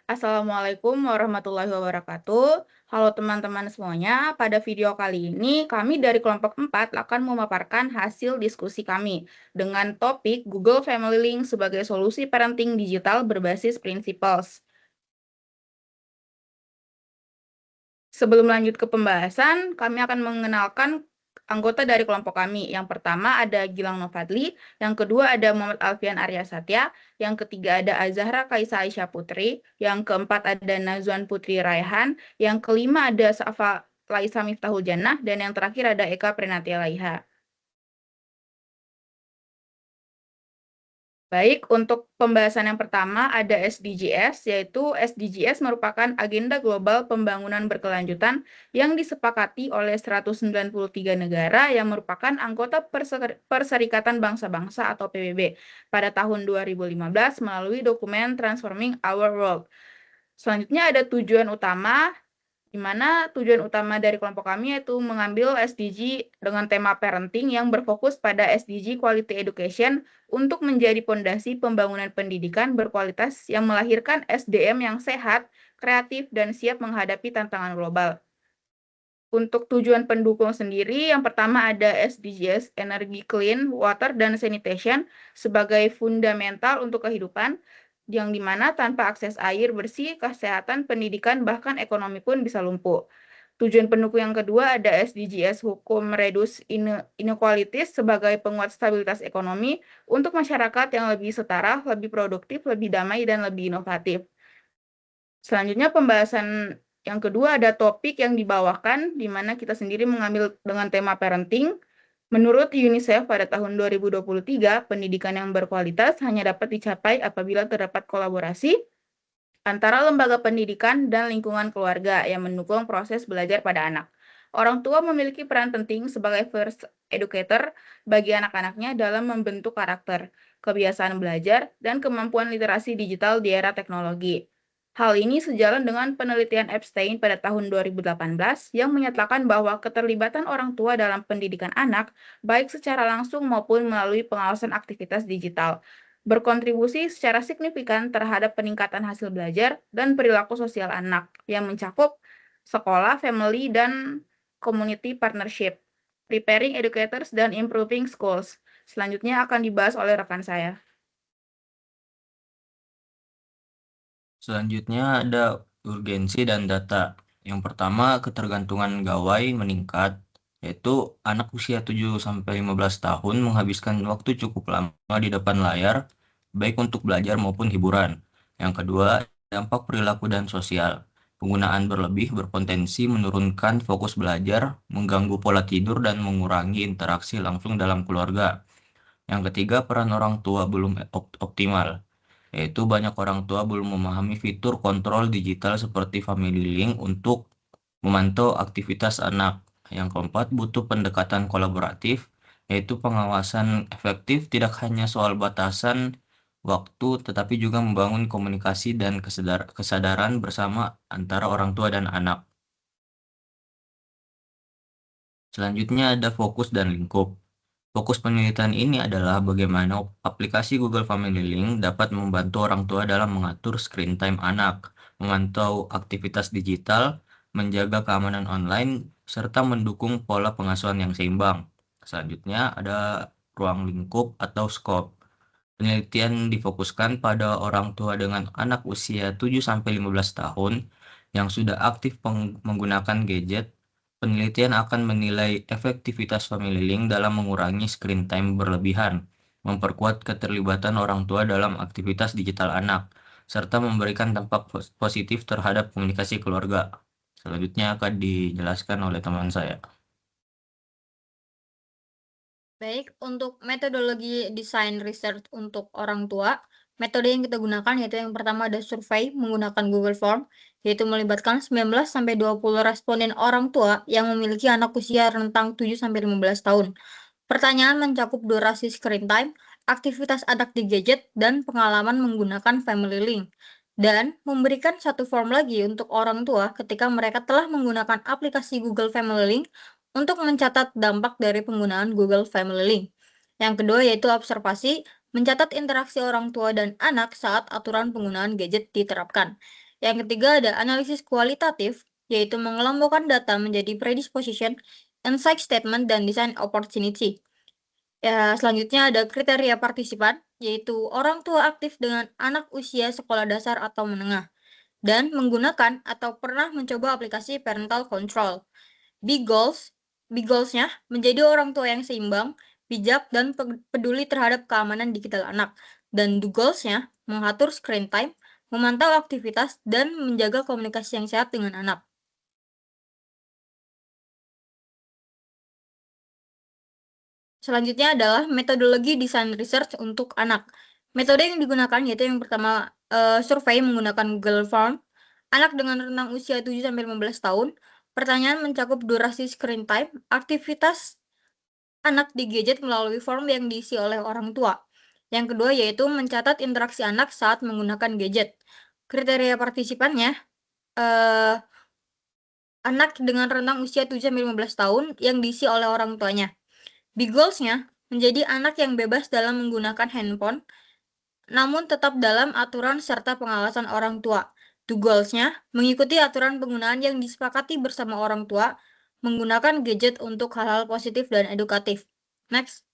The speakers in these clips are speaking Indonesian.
Assalamualaikum warahmatullahi wabarakatuh. Halo teman-teman semuanya, pada video kali ini kami dari kelompok 4 akan memaparkan hasil diskusi kami dengan topik Google Family Link sebagai solusi parenting digital berbasis Principles. Sebelum lanjut ke pembahasan, kami akan mengenalkan anggota dari kelompok kami. Yang pertama ada Gilang Novadli, yang kedua ada Muhammad Alfian Arya Satya, yang ketiga ada Azahra Kaisa Aisyah Putri, yang keempat ada Nazwan Putri Raihan, yang kelima ada Safa Laisa Miftahul Jannah, dan yang terakhir ada Eka Prenatia Laiha. Baik, untuk pembahasan yang pertama ada SDGs, yaitu SDGs merupakan agenda global pembangunan berkelanjutan yang disepakati oleh 193 negara yang merupakan anggota Perserikatan Bangsa-Bangsa atau PBB pada tahun 2015 melalui dokumen Transforming Our World. Selanjutnya ada tujuan utama, di mana tujuan utama dari kelompok kami yaitu mengambil SDG dengan tema parenting yang berfokus pada SDG Quality Education untuk menjadi pondasi pembangunan pendidikan berkualitas yang melahirkan SDM yang sehat, kreatif, dan siap menghadapi tantangan global. Untuk tujuan pendukung sendiri, yang pertama ada SDGs, Energy Clean, Water, dan Sanitation sebagai fundamental untuk kehidupan, yang dimana tanpa akses air bersih, kesehatan, pendidikan, bahkan ekonomi pun bisa lumpuh. Tujuan pendukung yang kedua ada SDGs Hukum Reduce Inequalities sebagai penguat stabilitas ekonomi untuk masyarakat yang lebih setara, lebih produktif, lebih damai, dan lebih inovatif. Selanjutnya pembahasan yang kedua ada topik yang dibawakan, di mana kita sendiri mengambil dengan tema parenting. Menurut UNICEF pada tahun 2023, pendidikan yang berkualitas hanya dapat dicapai apabila terdapat kolaborasi antara lembaga pendidikan dan lingkungan keluarga yang mendukung proses belajar pada anak. Orang tua memiliki peran penting sebagai first educator bagi anak-anaknya dalam membentuk karakter, kebiasaan belajar, dan kemampuan literasi digital di era teknologi. Hal ini sejalan dengan penelitian Epstein pada tahun 2018 yang menyatakan bahwa keterlibatan orang tua dalam pendidikan anak, baik secara langsung maupun melalui pengawasan aktivitas digital, berkontribusi secara signifikan terhadap peningkatan hasil belajar dan perilaku sosial anak yang mencakup sekolah, family, dan community partnership, preparing educators, dan improving schools. Selanjutnya akan dibahas oleh rekan saya. Selanjutnya ada urgensi dan data. Yang pertama, ketergantungan gawai meningkat, yaitu anak usia 7-15 tahun menghabiskan waktu cukup lama di depan layar, baik untuk belajar maupun hiburan. Yang kedua, dampak perilaku dan sosial. Penggunaan berlebih berpotensi menurunkan fokus belajar, mengganggu pola tidur, dan mengurangi interaksi langsung dalam keluarga. Yang ketiga, peran orang tua belum optimal, yaitu banyak orang tua belum memahami fitur kontrol digital seperti Family Link untuk memantau aktivitas anak. Yang keempat, butuh pendekatan kolaboratif, yaitu pengawasan efektif tidak hanya soal batasan waktu, tetapi juga membangun komunikasi dan kesadaran bersama antara orang tua dan anak. Selanjutnya ada fokus dan lingkup. Fokus penelitian ini adalah bagaimana aplikasi Google Family Link dapat membantu orang tua dalam mengatur screen time anak, memantau aktivitas digital, menjaga keamanan online, serta mendukung pola pengasuhan yang seimbang. Selanjutnya ada ruang lingkup atau scope. Penelitian difokuskan pada orang tua dengan anak usia 7-15 tahun yang sudah aktif menggunakan gadget. Penelitian akan menilai efektivitas Family Link dalam mengurangi screen time berlebihan, memperkuat keterlibatan orang tua dalam aktivitas digital anak, serta memberikan dampak positif terhadap komunikasi keluarga. Selanjutnya akan dijelaskan oleh teman saya. Baik, untuk metodologi desain research untuk orang tua, metode yang kita gunakan yaitu yang pertama ada survei menggunakan Google Form, yaitu melibatkan 19-20 responden orang tua yang memiliki anak usia rentang 7-15 tahun. Pertanyaan mencakup durasi screen time, aktivitas anak di gadget, dan pengalaman menggunakan Family Link. Dan memberikan satu form lagi untuk orang tua ketika mereka telah menggunakan aplikasi Google Family Link untuk mencatat dampak dari penggunaan Google Family Link. Yang kedua yaitu observasi, mencatat interaksi orang tua dan anak saat aturan penggunaan gadget diterapkan. Yang ketiga ada analisis kualitatif, yaitu mengelompokkan data menjadi predisposition, insight statement, dan design opportunity. Ya, selanjutnya ada kriteria partisipan, yaitu orang tua aktif dengan anak usia sekolah dasar atau menengah, dan menggunakan atau pernah mencoba aplikasi parental control. Big goals-nya menjadi orang tua yang seimbang, bijak, dan peduli terhadap keamanan digital anak. Dan do goals-nya mengatur screen time, memantau aktivitas, dan menjaga komunikasi yang sehat dengan anak. Selanjutnya adalah metodologi desain research untuk anak. Metode yang digunakan yaitu yang pertama survei menggunakan Google Form. Anak dengan rentang usia 7-15 tahun. Pertanyaan mencakup durasi screen time, aktivitas anak di gadget melalui form yang diisi oleh orang tua. Yang kedua yaitu mencatat interaksi anak saat menggunakan gadget. Kriteria partisipannya anak dengan rentang usia 7-15 tahun yang diisi oleh orang tuanya. Big goals-nya menjadi anak yang bebas dalam menggunakan handphone, namun tetap dalam aturan serta pengawasan orang tua. Do goals-nya mengikuti aturan penggunaan yang disepakati bersama orang tua, menggunakan gadget untuk hal-hal positif dan edukatif. Next.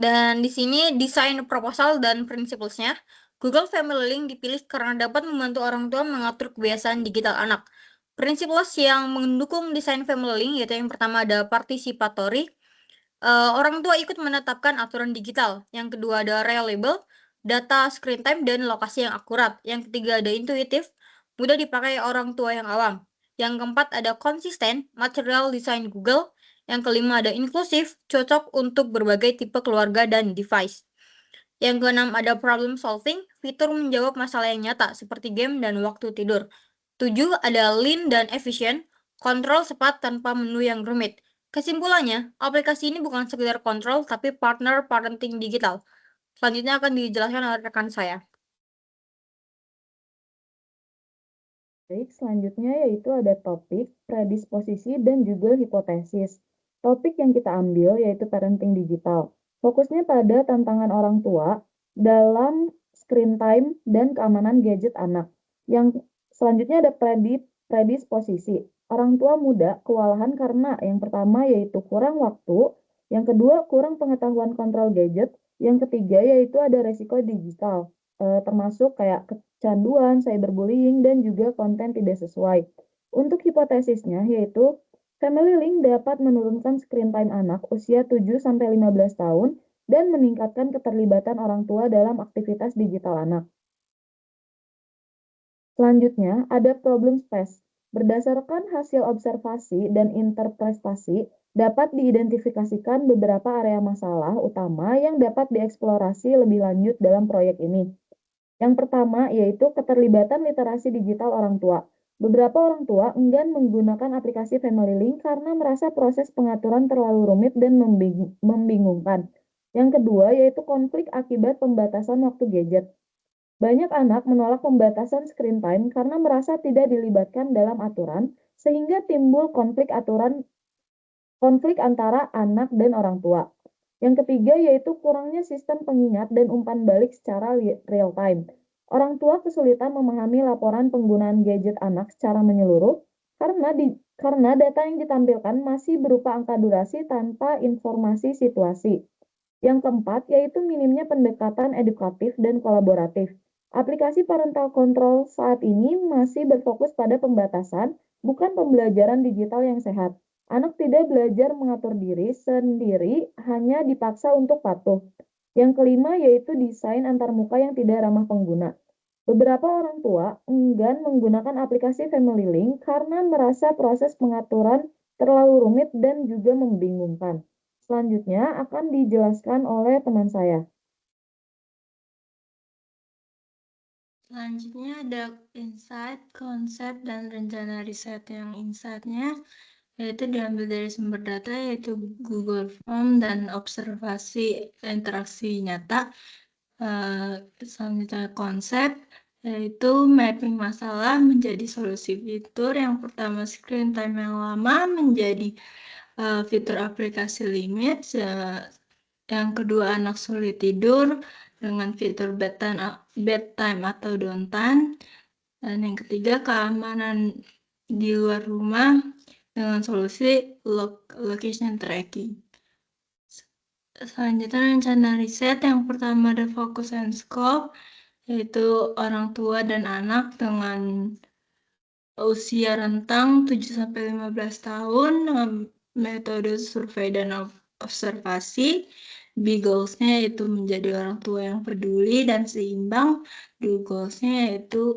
Dan di sini desain proposal dan principles-nya. Google Family Link dipilih karena dapat membantu orang tua mengatur kebiasaan digital anak. Principles yang mendukung desain Family Link yaitu yang pertama ada participatory. Orang tua ikut menetapkan aturan digital. Yang kedua ada reliable, data screen time dan lokasi yang akurat. Yang ketiga ada intuitif, mudah dipakai orang tua yang awam. Yang keempat ada konsisten, material design Google. Yang kelima ada inklusif, cocok untuk berbagai tipe keluarga dan device. Yang keenam ada problem solving, fitur menjawab masalah yang nyata seperti game dan waktu tidur. 7 ada lean dan efisien, kontrol cepat tanpa menu yang rumit. Kesimpulannya, aplikasi ini bukan sekedar kontrol tapi partner parenting digital. Selanjutnya akan dijelaskan oleh rekan saya. Baik, selanjutnya yaitu ada topik, predisposisi, dan juga hipotesis. Topik yang kita ambil yaitu parenting digital. Fokusnya pada tantangan orang tua dalam screen time dan keamanan gadget anak. Yang selanjutnya ada predisposisi. Orang tua muda kewalahan karena yang pertama yaitu kurang waktu, yang kedua kurang pengetahuan kontrol gadget, yang ketiga yaitu ada resiko digital, termasuk kayak kecanduan, cyberbullying, dan juga konten tidak sesuai. Untuk hipotesisnya yaitu Family Link dapat menurunkan screen time anak usia 7-15 tahun dan meningkatkan keterlibatan orang tua dalam aktivitas digital anak. Selanjutnya, ada problem space. Berdasarkan hasil observasi dan interpretasi, dapat diidentifikasikan beberapa area masalah utama yang dapat dieksplorasi lebih lanjut dalam proyek ini. Yang pertama yaitu keterlibatan literasi digital orang tua. Beberapa orang tua enggan menggunakan aplikasi Family Link karena merasa proses pengaturan terlalu rumit dan membingungkan. Yang kedua yaitu konflik akibat pembatasan waktu gadget. Banyak anak menolak pembatasan screen time karena merasa tidak dilibatkan dalam aturan, sehingga timbul konflik antara anak dan orang tua. Yang ketiga yaitu kurangnya sistem pengingat dan umpan balik secara real time. Orang tua kesulitan memahami laporan penggunaan gadget anak secara menyeluruh karena data yang ditampilkan masih berupa angka durasi tanpa informasi situasi. Yang keempat yaitu minimnya pendekatan edukatif dan kolaboratif. Aplikasi parental control saat ini masih berfokus pada pembatasan, bukan pembelajaran digital yang sehat. Anak tidak belajar mengatur diri sendiri, hanya dipaksa untuk patuh. Yang kelima yaitu desain antarmuka yang tidak ramah pengguna. Beberapa orang tua enggan menggunakan aplikasi Family Link karena merasa proses pengaturan terlalu rumit dan juga membingungkan. Selanjutnya akan dijelaskan oleh teman saya. Selanjutnya ada insight, konsep, dan rencana riset. Yang insight-nya yaitu diambil dari sumber data yaitu Google Form dan observasi interaksi nyata. Selanjutnya konsep yaitu mapping masalah menjadi solusi fitur. Yang pertama screen time yang lama menjadi fitur aplikasi limit. Yang kedua anak sulit tidur dengan fitur bedtime atau downtime. Dan yang ketiga, keamanan di luar rumah dengan solusi location tracking. Selanjutnya rencana riset yang pertama ada focus and scope, yaitu orang tua dan anak dengan usia rentang 7-15 tahun dengan metode survei dan observasi. Big goals-nya yaitu menjadi orang tua yang peduli dan seimbang. Do goals-nya yaitu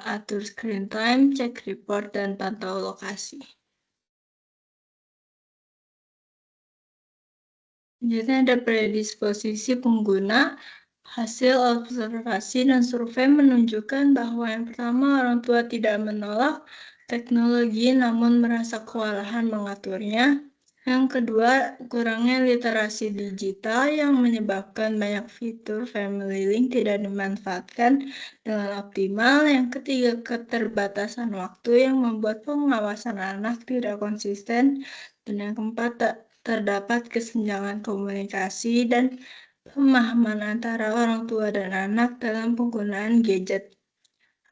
atur screen time, cek report, dan pantau lokasi. Selanjutnya ada predisposisi pengguna. Hasil observasi dan survei menunjukkan bahwa yang pertama, orang tua tidak menolak teknologi namun merasa kewalahan mengaturnya. Yang kedua, kurangnya literasi digital yang menyebabkan banyak fitur family link tidak dimanfaatkan dengan optimal. Yang ketiga, keterbatasan waktu yang membuat pengawasan anak tidak konsisten. Dan yang keempat, terdapat kesenjangan komunikasi dan pemahaman antara orang tua dan anak dalam penggunaan gadget.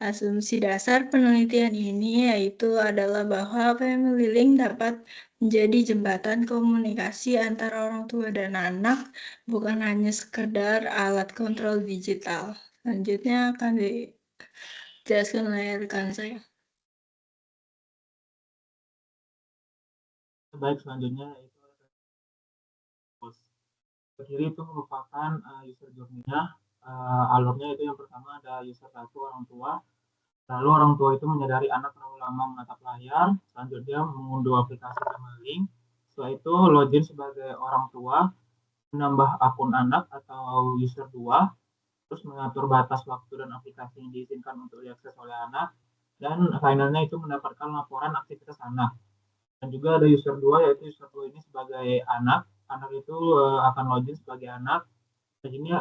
Asumsi dasar penelitian ini yaitu adalah bahwa family link dapat menjadi jembatan komunikasi antara orang tua dan anak, bukan hanya sekedar alat kontrol digital. Selanjutnya akan dijelaskan oleh rekan saya. Baik, selanjutnya itu kiri itu merupakan user journey-nya. Alurnya itu yang pertama ada user 1 orang tua. Lalu orang tua itu menyadari anak terlalu lama menatap layar. Selanjutnya mengunduh aplikasi family link. Setelah itu login sebagai orang tua, menambah akun anak atau user 2, terus mengatur batas waktu dan aplikasi yang diizinkan untuk diakses oleh anak, dan finalnya itu mendapatkan laporan aktivitas anak. Dan juga ada user 2, yaitu user 2 ini sebagai anak. Anak itu akan login sebagai anak. Dan ini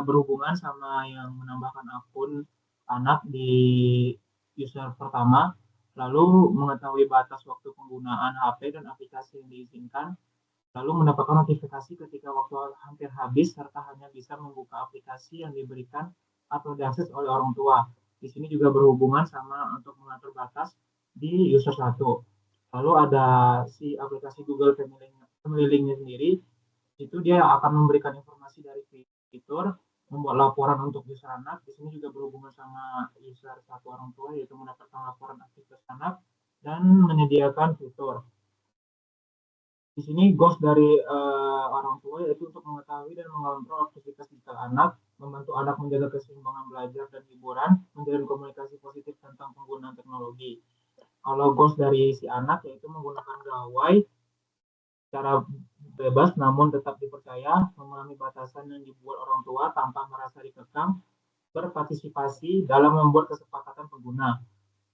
berhubungan sama yang menambahkan akun anak di user pertama, lalu mengetahui batas waktu penggunaan HP dan aplikasi yang diizinkan, lalu mendapatkan notifikasi ketika waktu hampir habis, serta hanya bisa membuka aplikasi yang diberikan atau diakses oleh orang tua. Di sini juga berhubungan sama untuk mengatur batas di user 1. Lalu ada si aplikasi Google Family Link-nya sendiri, itu dia akan memberikan informasi dari fitur, membuat laporan untuk user anak. Di sini juga berhubungan sama user 1 orang tua, yaitu mendapatkan laporan aktivitas anak dan menyediakan fitur. Di sini goals dari orang tua yaitu untuk mengetahui dan mengontrol aktivitas digital anak, membantu anak menjaga keseimbangan belajar dan hiburan, menjalin komunikasi positif tentang penggunaan teknologi. Kalau goals dari si anak yaitu menggunakan gawai secara bebas namun tetap dipercaya, memahami batasan yang dibuat orang tua tanpa merasa dikekang, berpartisipasi dalam membuat kesepakatan pengguna.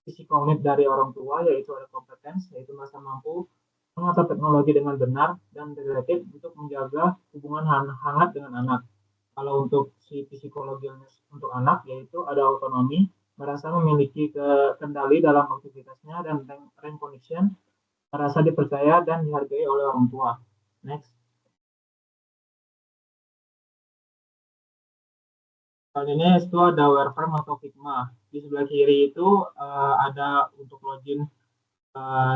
Sisi kognitif dari orang tua yaitu ada kompetensi, yaitu merasa mampu mengatur teknologi dengan benar dan integratif untuk menjaga hubungan hangat dengan anak. Kalau untuk si psikologi untuk anak yaitu ada autonomi, merasa memiliki kendali dalam aktivitasnya, dan rank connection, merasa dipercaya dan dihargai oleh orang tua. Next. Selanjutnya itu ada Wireframe atau Figma. Di sebelah kiri itu ada untuk login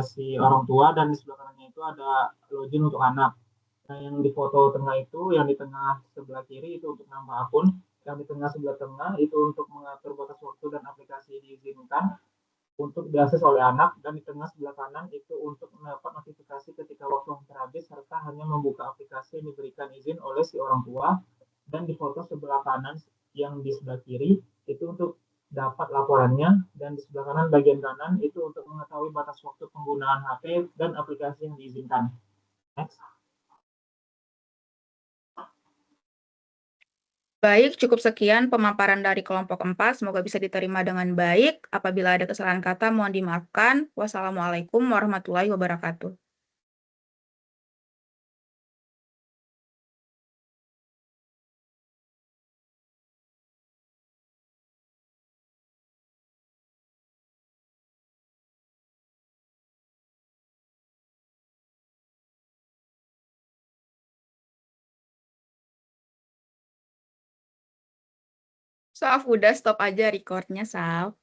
si orang tua, dan di sebelah kanannya itu ada login untuk anak. Nah, yang di foto tengah itu, yang di tengah sebelah kiri itu untuk nambah akun, yang di tengah sebelah tengah itu untuk mengatur batas waktu dan aplikasi diizinkan untuk diakses oleh anak, dan di tengah sebelah kanan itu untuk mendapat notifikasi ketika waktu hampir habis, serta hanya membuka aplikasi yang diberikan izin oleh si orang tua. Dan di foto sebelah kanan yang di sebelah kiri itu untuk dapat laporannya, dan di sebelah kanan bagian kanan itu untuk mengetahui batas waktu penggunaan HP dan aplikasi yang diizinkan. Next. Baik, cukup sekian pemaparan dari kelompok 4. Semoga bisa diterima dengan baik. Apabila ada kesalahan kata, mohon dimaafkan. Wassalamualaikum warahmatullahi wabarakatuh. Saf, udah stop aja recordnya, Saf.